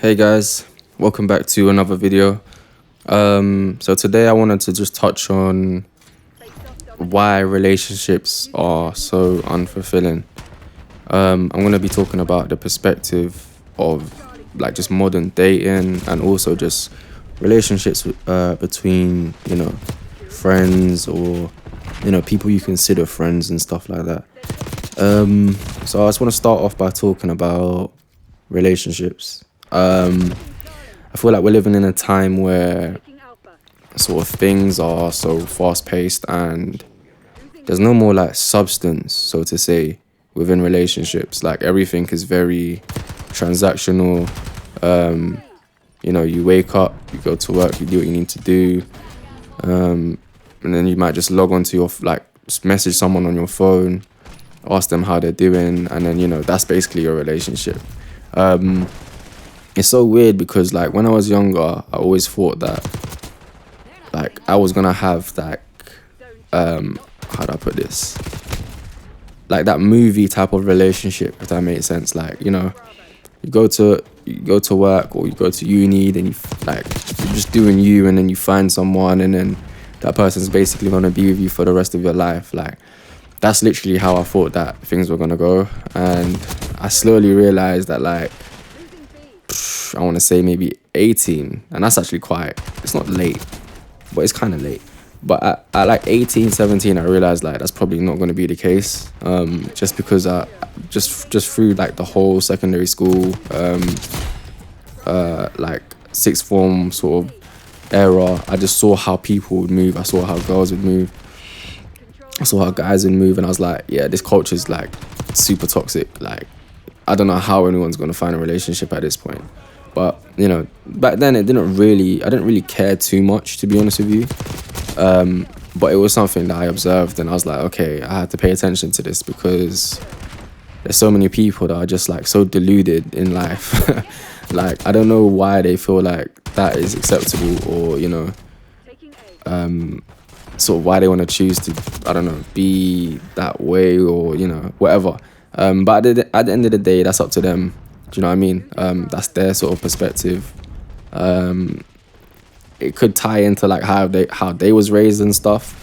Hey guys, welcome back to another video. So today I wanted to just touch on why relationships are so unfulfilling. I'm gonna be talking about the perspective of like just modern dating and also just relationships between friends or people you consider friends and stuff like that. So I just want to start off by talking about relationships. I feel like we're living in a time where sort of things are so fast paced and there's no more like substance, so to say, within relationships. Like everything is very transactional. You wake up, you go to work, you do what you need to do, and then you might just log onto your just message someone on your phone, ask them how they're doing, and then that's basically your relationship. It's so weird because like when I was younger, I always thought that like I was gonna have that how do I put this? Like that movie type of relationship, if that makes sense. Like, you go to work or you go to uni, then you're just doing you, and then you find someone, and then that person's basically gonna be with you for the rest of your life. Like that's literally how I thought that things were gonna go. And I slowly realized that like I want to say maybe 18, and that's actually it's not late, but it's kind of late. But at like 18, 17, I realized like that's probably not going to be the case, just because I just through like the whole secondary school, like sixth form sort of era, I just saw how people would move. I saw how girls would move. I saw how guys would move, and I was like, yeah, this culture is like super toxic. Like I don't know how anyone's going to find a relationship at this point. But, back then I didn't really care too much, to be honest with you. But it was something that I observed, and I was like, okay, I had to pay attention to this because there's so many people that are just like so deluded in life. Like, I don't know why they feel like that is acceptable, or, sort of why they want to choose to, I don't know, be that way, or, whatever. But at the end of the day, that's up to them. Do you know what I mean? That's their sort of perspective. It could tie into like how they was raised and stuff.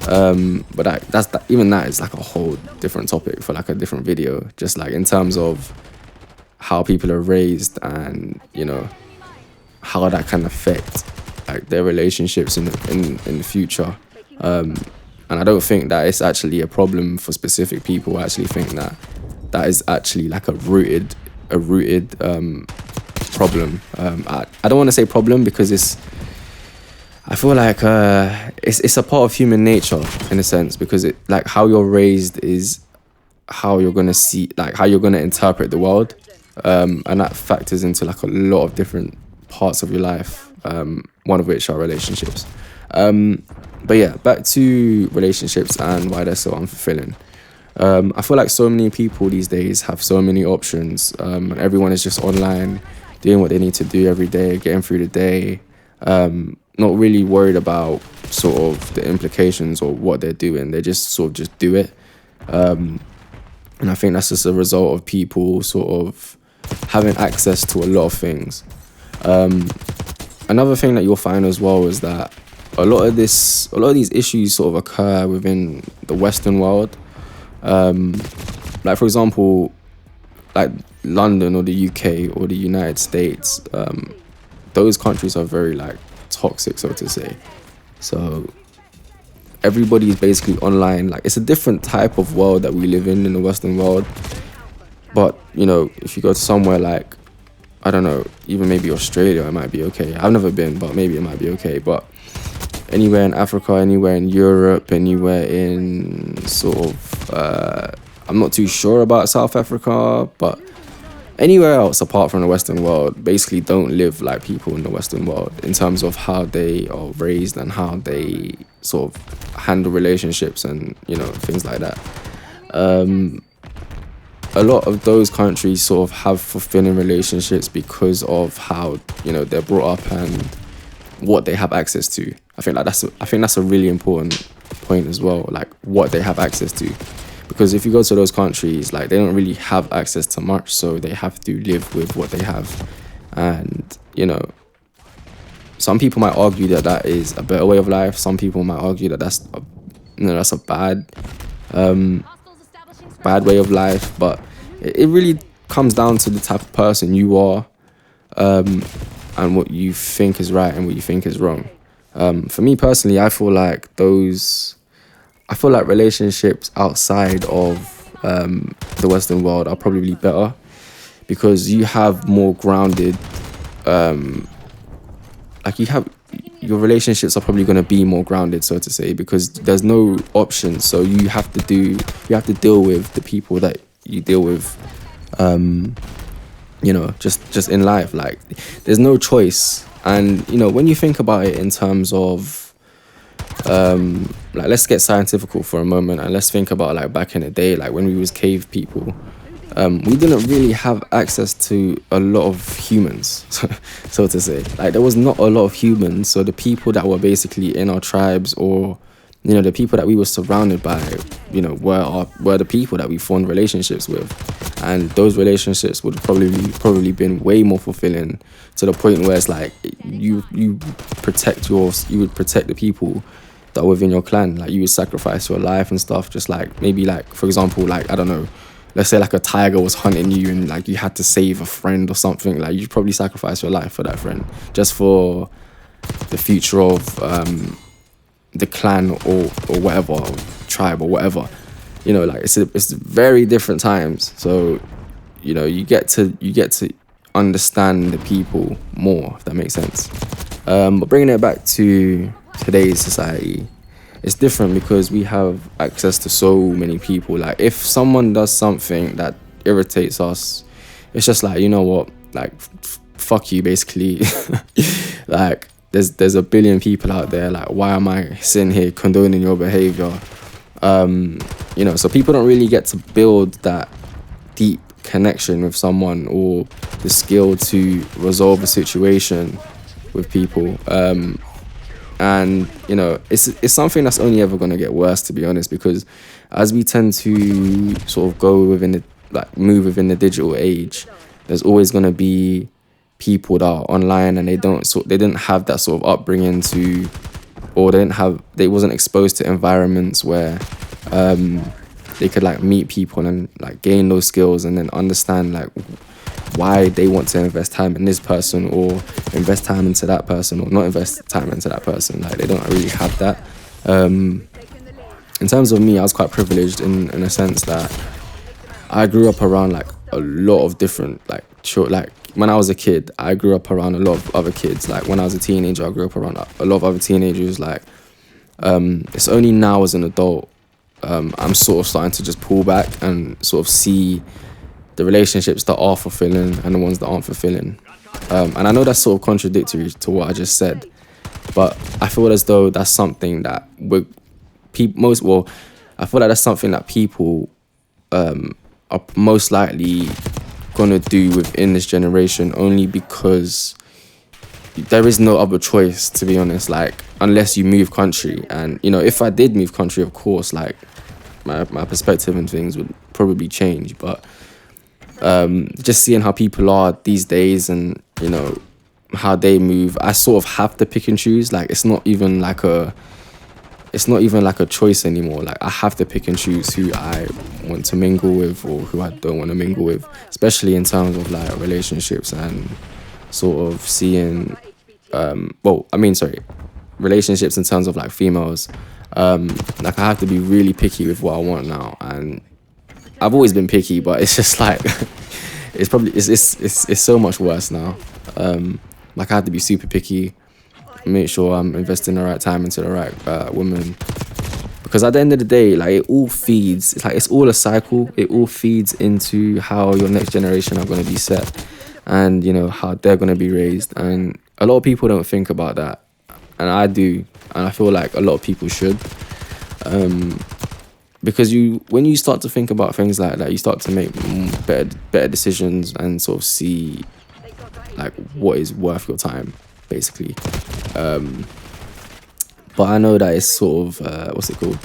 But even that is like a whole different topic for like a different video. Just like in terms of how people are raised, and how that can affect like their relationships in the future. And I don't think that it's actually a problem for specific people. I actually think that is actually like a rooted problem. I don't want to say problem because I feel like it's a part of human nature in a sense, because it like how you're raised is how you're gonna see, like how you're gonna interpret the world, and that factors into like a lot of different parts of your life, one of which are relationships. But yeah, back to relationships and why they're so unfulfilling. I feel like so many people these days have so many options, and everyone is just online doing what they need to do every day, getting through the day, not really worried about sort of the implications or what they're doing. They just sort of just do it. And I think that's just a result of people sort of having access to a lot of things. Another thing that you'll find as well is that a lot of these issues sort of occur within the Western world. Like for example, like London or the UK or the United States, those countries are very like toxic, so to say. So everybody's basically online. Like it's a different type of world that we live in the Western world. But if you go to somewhere like, I don't know, even maybe Australia, it might be okay. I've never been, but maybe it might be okay. But anywhere in Africa, anywhere in Europe, anywhere in sort of, I'm not too sure about South Africa, but anywhere else apart from the Western world basically don't live like people in the Western world in terms of how they are raised and how they sort of handle relationships and, things like that. A lot of those countries sort of have fulfilling relationships because of how, they're brought up and what they have access to. I think that's a really important point as well, like what they have access to. Because if you go to those countries, like they don't really have access to much, so they have to live with what they have. And some people might argue that that is a better way of life. Some people might argue that that's a bad way of life. But it really comes down to the type of person you are, and what you think is right and what you think is wrong. For me personally, I feel like relationships outside of the Western world are probably better, because you have more grounded, your relationships are probably going to be more grounded, so to say, because there's no options. So you have to deal with the people that you deal with, just in life. Like, there's no choice. And when you think about it in terms of let's get scientific for a moment, and let's think about like back in the day, like when we was cave people. We didn't really have access to a lot of humans, so to say. Like, there was not a lot of humans. So the people that were basically in our tribes, or the people that we were surrounded by, were the people that we formed relationships with. And those relationships would probably been way more fulfilling, to the point where it's like you would protect the people that are within your clan. Like, you would sacrifice your life and stuff, just like, maybe, like, for example, like, I don't know, let's say like a tiger was hunting you and like you had to save a friend or something. Like, you'd probably sacrifice your life for that friend, just for the future of the clan, or whatever, or tribe, or whatever. Like, it's very different times. So you get to understand the people more, if that makes sense. But bringing it back to today's society, it's different, because we have access to so many people. Like, if someone does something that irritates us, it's just like, you know what, like, fuck you, basically. Like, there's a billion people out there. Like, why am I sitting here condoning your behavior? So people don't really get to build that deep connection with someone, or the skill to resolve a situation with people. And it's something that's only ever going to get worse, to be honest, because as we tend to sort of move within the digital age, there's always going to be people that are online, and they didn't have that sort of upbringing or they wasn't exposed to environments where they could like meet people and like gain those skills, and then understand like why they want to invest time in this person, or invest time into that person, or not invest time into that person. Like, they don't really have that. In terms of me, I was quite privileged in a sense that I grew up around like a lot of different when I was a kid, I grew up around a lot of other kids. Like, when I was a teenager, I grew up around a lot of other teenagers. Like, it's only now as an adult I'm sort of starting to just pull back and sort of see the relationships that are fulfilling and the ones that aren't fulfilling. And I know that's sort of contradictory to what I just said, but I feel as though that's something that I feel like that's something that people are most likely gonna do within this generation, only because there is no other choice, to be honest. Like, unless you move country, and if I did move country, of course, like my perspective and things would probably change. But just seeing how people are these days, and how they move, I sort of have to pick and choose. Like, it's not even like a choice anymore. Like, I have to pick and choose who I want to mingle with, or who I don't want to mingle with, especially in terms of like relationships, and sort of seeing relationships in terms of like females. Like, I have to be really picky with what I want now, and I've always been picky, but it's just like it's so much worse now. Like, I have to be super picky, make sure I'm investing the right time into the right woman, because at the end of the day, like, it all feeds. It's like, it's all a cycle. It all feeds into how your next generation are going to be set, and how they're going to be raised. And a lot of people don't think about that, and I do, and I feel like a lot of people should. Because when you start to think about things like that, you start to make better decisions, and sort of see like what is worth your time, basically. But I know that it's sort of what's it called?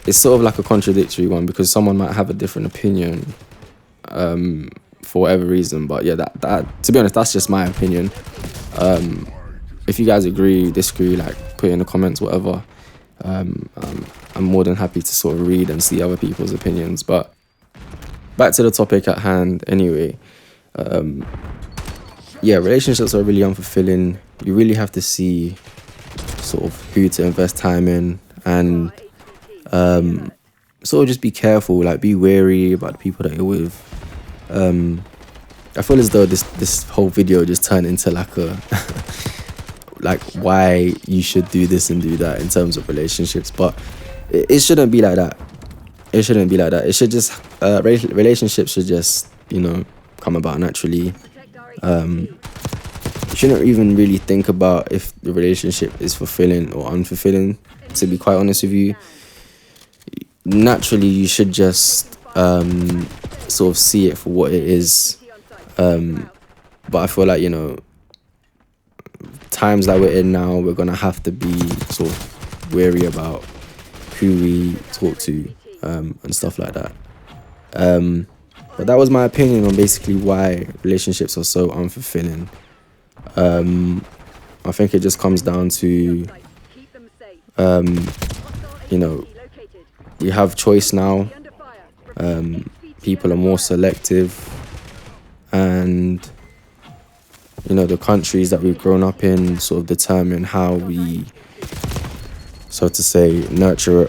It's sort of like a contradictory one, because someone might have a different opinion for whatever reason. But yeah, that to be honest, that's just my opinion. If you guys agree, disagree, like put it in the comments, whatever. I'm more than happy to sort of read and see other people's opinions. But back to the topic at hand anyway. Yeah, relationships are really unfulfilling. You really have to see sort of who to invest time in, and sort of just be careful, like be wary about the people that you're with. I feel as though this whole video just turned into like a like why you should do this and do that in terms of relationships, but it shouldn't be like that. It shouldn't be like that. It should just relationships should just, you know, come about naturally. You shouldn't even really think about if the relationship is fulfilling or unfulfilling, to be quite honest with you. Naturally, you should just sort of see it for what it is. But I feel like, you know, times that we're in now, we're gonna have to be sort of wary about who we talk to and stuff like that. But that was my opinion on basically why relationships are so unfulfilling. I think it just comes down to, you know, we have choice now. People are more selective, and you know, the countries that we've grown up in sort of determine how we, so to say, nurture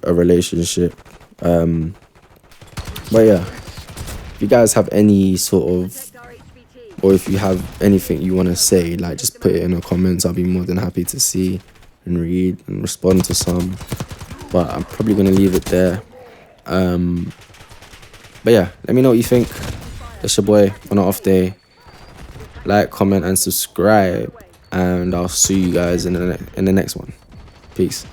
a relationship. But yeah, if you guys have any sort of, or if you have anything you want to say, like just put it in the comments. I'll be more than happy to see and read and respond to some. But I'm probably gonna leave it there. But yeah, let me know what you think. It's your boy on an off day. Like, comment, and subscribe, and I'll see you guys in the next one. Peace.